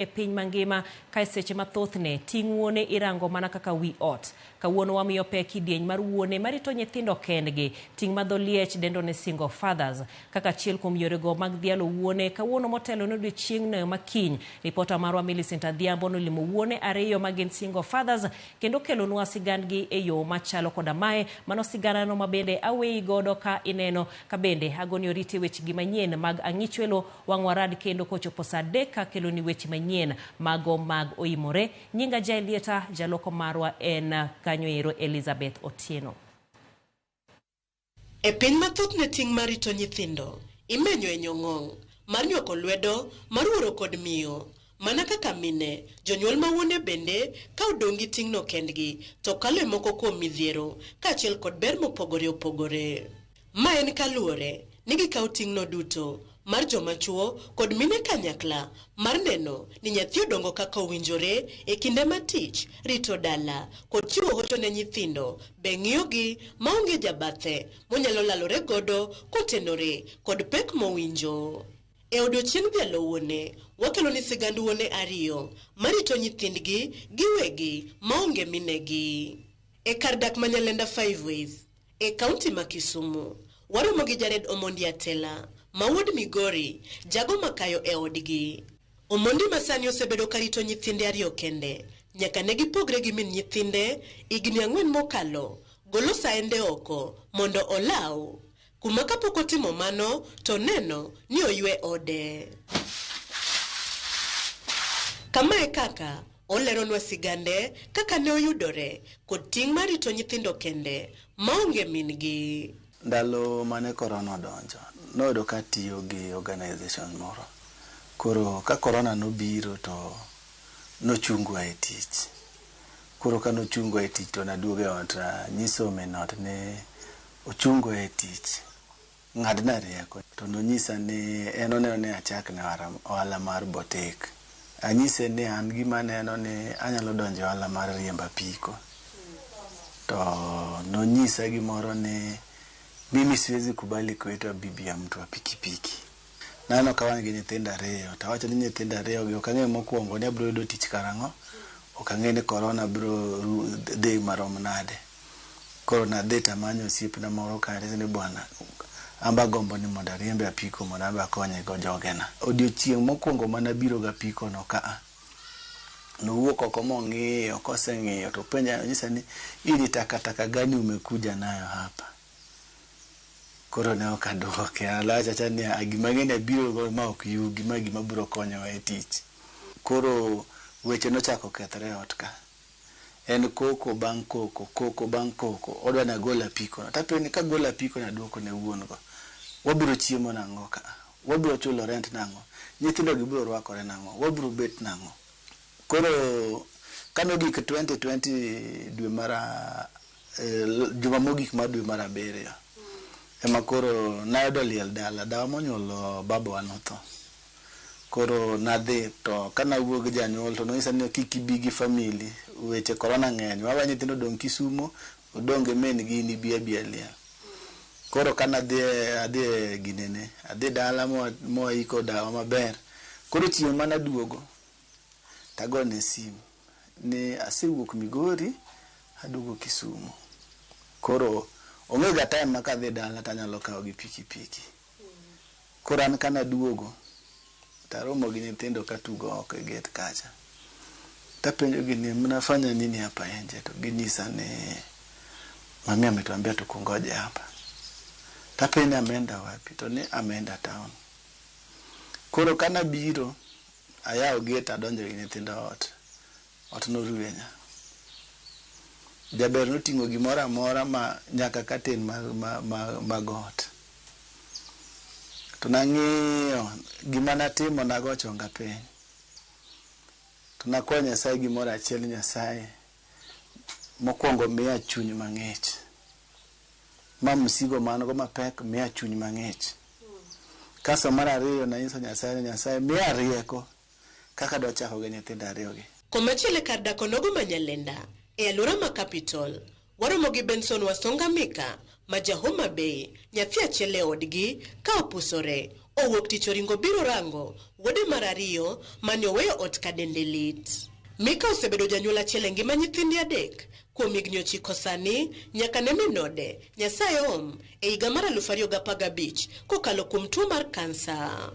E piny mangima kae seche mathothne ting' wuone irango mana kaka wi ot. Kawuono wamiyo pek kidieny mar wuone marito nyithindo kendgi, ting' ma dho liech dendo ne single fathers. Kaka achiel kuom yorego mag dhialo wuone, kawuono motelo ne odiechieng'no makiny, ripota marwa Millicent Adhiambo nolimo wuone ariyo magin single fathers kendo kelonwa sigandgi e yo machalo koda mae. Mano siganano mabende aweyi godo ka ineno kabende agoni oriti wechegi manyien mag ang'ichwelo wang'wa rad kendo kochopo saa 3 ka keloni weche manyien mago mag oimore. Nyinga Jaelieta, jaloko marwa en kanyo ero Elizabeth Otieno. E piny mathoth ne ting' marito nyithindo imenyo e nyong'ong' mar nywako lwedo mar wuoro kod miyo, mana kaka mine jonyuol mawuone bende ka odong' gi ting'no kendgi to kalo moko kuom midhiero kaachiel kod ber mopogore opogore. Ma en kaluwore ni gikawo ting'no duto mar joma chuo kod mine kanyakla mar neno ni nyathi odongo kaka owinjore e kinde matich, rito dala kod chiwo hocho ne nyithindo be ng'iyogi maonge jabathe monyalo lalore godo kotenore kod pek mowinjo. E odiechieng' dhialo wuone, wakelo ni sigand wuone ariyo marito nyithindgi giwegi maonge minegi. E kar dak ma Nyalenda 5 Ways e kaunti ma Kisumu, waromo gi Jared Omondi Atela ma wuod Migori, jago makayo e odgi. Omondi masani osebedo karito nyithinde ariyo kende nyaka ne gipogre gi min nyithinde higni 4 mokalo, golo saende oko mondo olaw, kuma kapok otimo mano to neno ni oywe ode. Kamae kaka oleronwa sigande kaka ne oyudore kod ting' marito nyithindo kende maonge mingi. Ndalo mane korona donjo, noyudo ka tiyo gi organization moro. Koro ka korona nobiro to nochungwa e tich. Koro ka nochungwa e tich to naduogo e ot, nyiso min ot ne ochungo e tich. Ng'adna rieko to nonyisa ni en oneno ni achak ne ohala mar botek. Anyise ni an gima neno ni anyalo donjo ohala mar riembo apiko. To nonyisa gimoro ni mimi siwezi kubali kuitwa bibi ya mtu wa pikipiki. Nano kawan gi nyithindo ariyo, tawacho ni nyithindo ariyo gi okang'e mokwongo ni abiro yudo tich karang'o, okang'e ni korona biro dhi marom nade. Koro nadhi tamanyo osiepna moro kare ni bwana amba gombo ni mondo ariembe apiko mondo amba konye go jogena. Odiochieng' mokwongo manabiro ga apiko no kaa, nowuok oko mong'iyo, koseng'iyo to penja nyisa ni hii takataka gani umekuja nayo hapa. Koro ne okaduoke, alacha chani gima ng'ene biro go ma ok yugi ma gima biro konyowa e tich. Koro weche nochako kethre ot ka. En koko bang' koko, koko bang' koko, odwa na gola apiko. Tapeni ka gola apiko na duoko ne wuon go. Wabiro chiemo nang'o ka? Wabiro chulo rent nang'o? Nyithindo gi biro rwakore nang'o? Wabiro bet nang'o? Koro kanogik 2020 dwe mara juma mogik mar dwe mar 7 ema koro nayudo liel dala, dawa monyuolo babawa notho. Koro nadhi to kanawuok gi janyuol to nonyisa ni kik ibi gi famili, weche korona ng'eny, wawa nyithindo dong' Kisumu, odonge min gi ni bi liel. Koro kanadhi adhi ginene, adhi dala moiko dawa maber. Koro chieng' manaduogo tagone simu ni asewuok Migori aduogo Kisumu. Koro onge ga time makadhi dala tanyalo kawo gi pikipiki. Koro an kanaduogo taromo gi nyithindo katugo oko e gate kacha. Tapenjo gi ni mnafanya nini hapa nje? To ginyisa ni mami ametuambia tukungoje hapa. Tapeni ameenda wapi? To ni ameenda town. Koro kanabiro ayawo gate adonjo gi nyithindo ot. Ot norwenya. Jaber noting'o gimoro amora ma nyaka katen mag ot. To nang'iyo gima natimo nago chonga piny. To nakwayo Nyasaye gimoro achiel, Nyasaye mokwongo miya chuny mang'ich. Ma msigo mango mapek miya chuny mang'ich. Kaso mar ariyo nanyiso Nyasaye miya rieko kaka dochako gi nyithindo ariyo gi. Komachielo kar dak onogo ma Nyalenda e alwora ma Capital, waromo gi Benson Wasonga Mika ma ja Homa Bay, nyathi achiel e odgi ka opusore owuok tich oringo biro rango wuode mar ariyo mane oweyo ot ka dende lit. Mika osebedo janyuol achiel e ngima nyithindi adek kuom higni 9 sani nyaka ne minode Nyasaye om e higa mar 2015 kokalo kuom tuo mar kansa.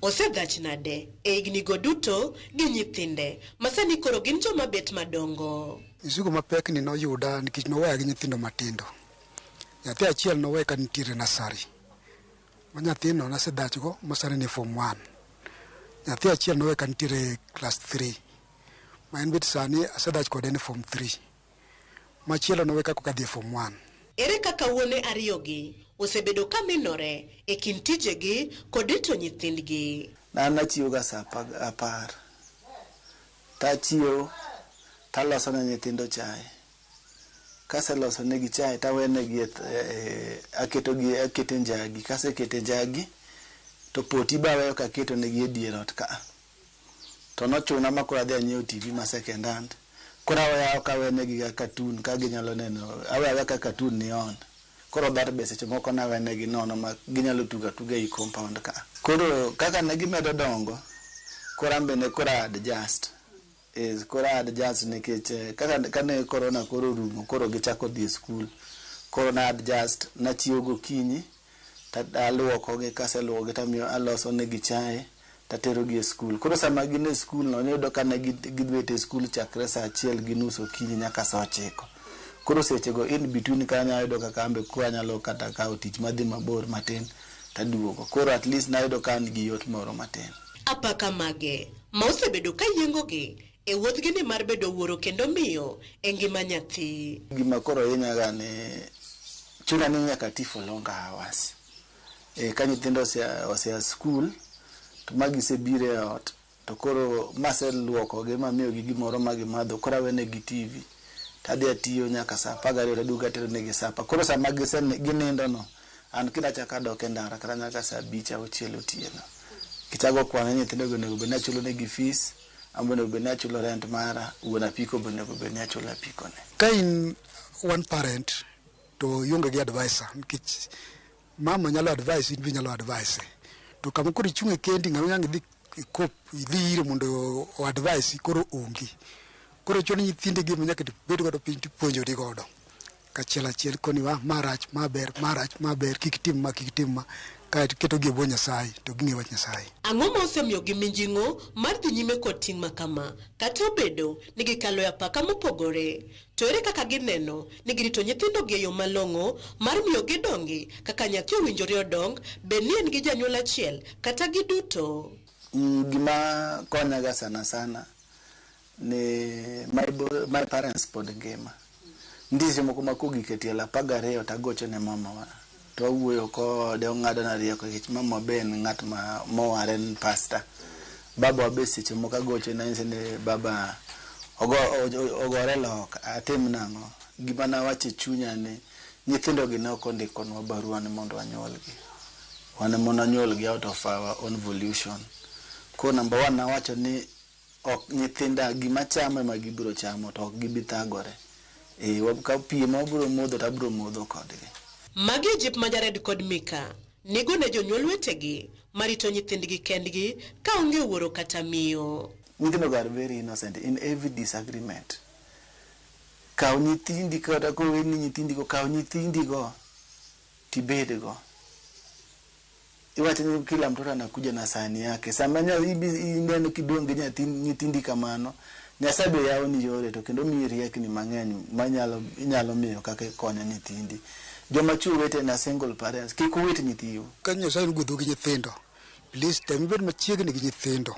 Osedhach nade e hignigo duto gi nyithinde masani koro gin joma bet madongo. Isugo mapek ni noyuda nikech noweya gi nyithindo matindo. Nyathi achiel nowe ka nitiere nasari. Ma nyathino nasedachgo masani ni form 1. Nyathi achiel nowe ka nitiere class 3. Ma en bet sani asedach kode ni form 3. Machielo nowe ka kokadhi form 1. Ere kaka wuone ariyogi osebedo ka minore e kind tijegi kod rito nyithindgi. Nachiwo ga sa 10. Tachiwo taloso ne nyithindo chai. Kaseloso negi chai tawenegi akete njagi. Kasekete njagi to poti baweyo kaketo negi e dier ot ka. To nochuna makoro adhi anyiewo TV ma second hand. Koro aweya kawenegi ga cartoon ka ginyalo neno. Aweya ka cartoon ni on. Koro ber be seche moko nawenegi nono ma ginyalo tuga e compound ka. Koro kaka ne gimedo dongo, koro ambe ne koro adjust. Koro adjust nikech kaka ne corona koro rumo, koro gichako dhi school. Koro na adjust, nachiwo gokinyi, aluokogi, kaseluokogi tamiyo aloso negi chai, taterogi e school. Koro sama gin e school no, niyudo ka ne gidwete e school chakre saa 1:30 okinyi nyaka saa 9. Koro sechego in between ka nyayudo kaka ambe kwa nyalo kata kao tich madhi mabor matin taduogo. Koro at least nayudo ka an gi yot moro matin. Apaka mage ma osebedo ka yiengogi e wuodhgi ni mar bedo wuoro kendo miyo e ngima nyathi. Gima koro hinyaga ni chuna ni nyaka ti for longer hours. Ka nyithindo osea school to magisebiro e ot to koro maseluokogi mamiyogi gimoro magimadho, koro awenegi TV. Tadhi atiyo nyaka saa 12 taduogo atero negi sapa. Koro sama ginindo no, an kidachaka dok e ndara kata nyaka saa 5-6 otieno. Kichago kwana nyithindo onego bed ni achulo negi fees, ambo onego bed ni achulo rent mara, wuon apiko onego bed ni achulo apiko ne. Ka in one parent to ionge gi advisor, nikech mama nyalo advise, in bi nyalo advise. To kama koro ichung' kendi ng'ama nyang idhi ire mondo o advise koro ongi. Koro choni nyithindegi ma nyaka bed godo piny tipuonjori godo. Kachiel koni wa marach, maber, kik tim ma, ka ketogi e bwo Nyasaye, to ging'e wach Nyasaye. Ang'o ma osemiyogi minjing'o mar dhi nyime kod ting' makama, kata obedo ni gikalo e apaka mopogore? To ere kaka gineno ni girito nyithindogi e yo malong'o mar miyo gidongi kaka nyathi owinjore odong, bed ni en gi janyuol achiel kata giduto? Gima konyaga sana ni my parents pod ngima. Ndise moko makogik e tielo 12 tagocho ne mama wa. To awuoyo kode, ong'ado na rieko nikech mama be en ng'at moware, en pastor. Baba wa be seche moko agocho na nyise ni baba ogore lok, atim nang'o. Gima nawacho e chunya ni nyithindogi ne ok ondikonwa barua ni mondo wanyuolgi. Wan ema nanyuolgi out of our own volition. Ko number 1 nawacho ni ok nyithinda gima chamo ema gibiro chamo, to ok gibi thagore. Ka pie ma obiro modho to abiro modho kodgi. Magi jip majared kod Mika nigo ne jonyuol wetegi marito nyithindgi kendgi ka onge wuoro kata miyo. Nyithindo are very innocent in every disagreement. Kaw nyithindi kata koweni nyithindigo, kaw nyithindigo tibedgo. Iwacho ni kila mtoto anakuja na sahani yake. Sama ineno kidong gi nyithindi kamano, Nyasaye be yawo ni yore to kendo miyi riekni mang'eny inyalo miyo kaka konyo nyithindi. Joma chuo wete na single parents, kik uwit nyithiu. Ka Nyasaye gwedho gi nyithindo, please tem bed machiegni gi nyithindo.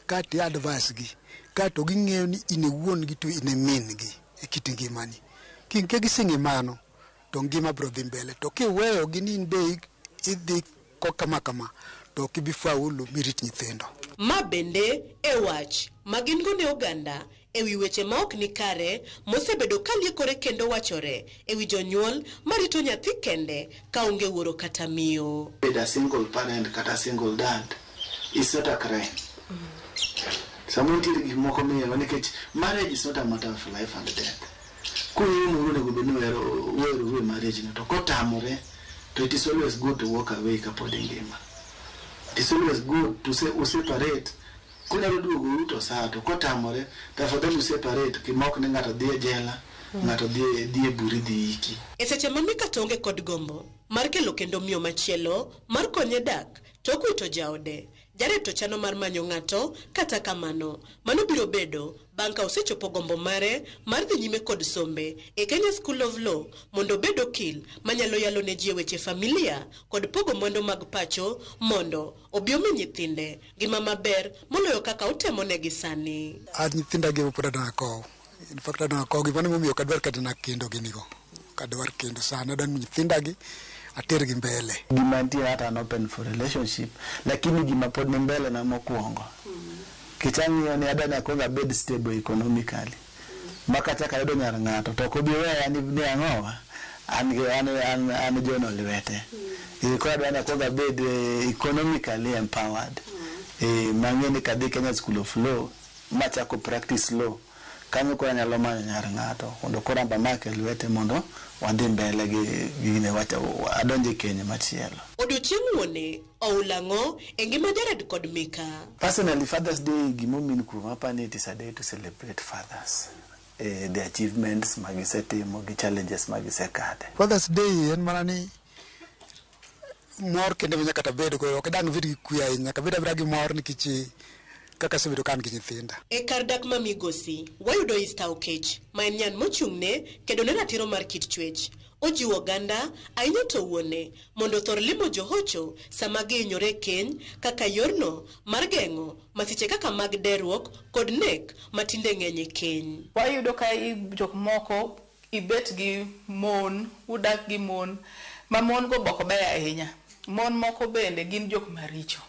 Ka ti advice gi, ka to ging'eyo ni in wuon gi to in min gi e kit ngimani. Kinke giseng'e mano, to ngima biro dhi mbele. To kiweyo gi ni in be idhi kama to kibifaulu mirit nyithindo. Ma bende e wach magin go ne oganda ewi weche ma ok ni kare mosebedo kaliekore kendo wachore ewi jonyuol marito nyathi kende ka onge wuoro kata miyo. A single parent kata single dad is not a crime. Someone give moko miyo nikech marriage is not a matter of life and death. Kuyo muru nego benu wero marriage no to kotamore, to it is always good to walk away kapod ngima. It's always good to separate. Kuna rudu uto saa to kotamore tafadhali separate kimok ne ngato dhie jela ngato dhie buri dhi iki. E seche mamika tonge kod gombo mar kelo kendo miyo machielo mar konye dak to kuito jaode Jared to chano mar manyo ngato kata kamano mano biro bedo banka osechopo gombo mare mar dhi nyime kod sombe e Kenya School of Law mondo bedo kil manyalo yalo ne ji weche familia kod pogo mondo mag pacho mondo obiome nyithinde gima maber moloyo kaka utemo negi sani. Nyithinda ge opoda na ko. In fact na ko gima momiyo kadwar kata na kendo ginigo. Kadwar kendo sana dan nyithinda gi ater gi mbele. Gima ntie hata an open for relationship lakini gima pod ni mbele na mokuongo. Kichang'iyo ni adana konga bed stable economically. Makata ka yudo nyar ng'ato to ko biwe yani ne ang'owa an jono lwete. Ko adana konga bed economically empowered. Mang'eni kadhi Kenya School of Law machako practice law. Kanyo ko nyalo manyo nyar ng'ato mondo koramba make lwete mondo wadhi mbele gine wacha adonje Kenya machielo. Odiochieng' wuone oulango engima Jared kod Mika. Personally, Father's Day gimomin kumapani it is a day to celebrate fathers. The achievements magisetimo gi challenges magisekade. Father's Day en manani mor kende nyaka tabedo ko ok dang vid kuya nyaka beda bragi mor nikichi kaka sebedo kan gi nyithinda. E kar dak ma migosi wayudo Easter Okech ma en nyan mochung'ne kedo ne ratiro mar kit chwech. Ojiwo ganda ahinya to wuone mondo thor limo johocho sama gihinyore keny kaka yorno mar geng'o masiche kaka mag derruok kod nek matinde ng'eny e keny. Wayudo ka jok moko ibet gi mon, udak gi mon, ma mon go boko be ahinya. Mon moko bende gin jok maricho.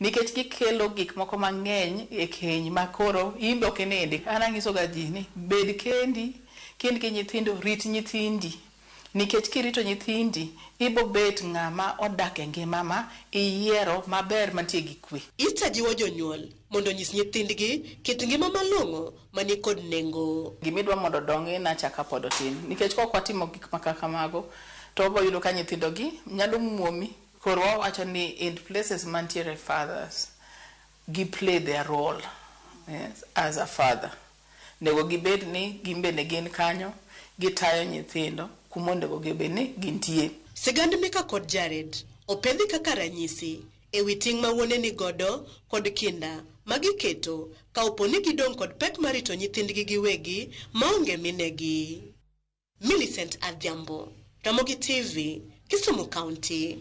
Nikech gikelo gik moko mang'eny e keny makoro imbe ok inindi. An ang'iso ga ji ni bed kendi gi nyithindo, rit nyithindi. Nikech kirito nyithindi ibo bet ng'ama odak e ngima ma iyiero maber mantie gi kwe. Easter jiwo jonyuol mondo nyis nyithindgi kit ngima malong'o mani kod nengo. Gimidwa mondo dongi na chaka pod tin. Nikech kok watimo gik makaka mago to obo yudo ka nyithindogi nyalo muomi. Koro wawacho ni in places mantiere fathers gi play their role, yes, as a father. Nego gibed ni gimbe ne gin kanyo gitayo nyithindo kumondo gibed ni gintie. Sigand Mika kod Jared opedhi kaka ranyisi e wi ting' ma wuone ni godo kod kinda magiketo ka oponi gidong' kod pek marito nyithindgi giwegi maonge minegi. Millicent Adhiambo, Ramogi TV, Kisumu County.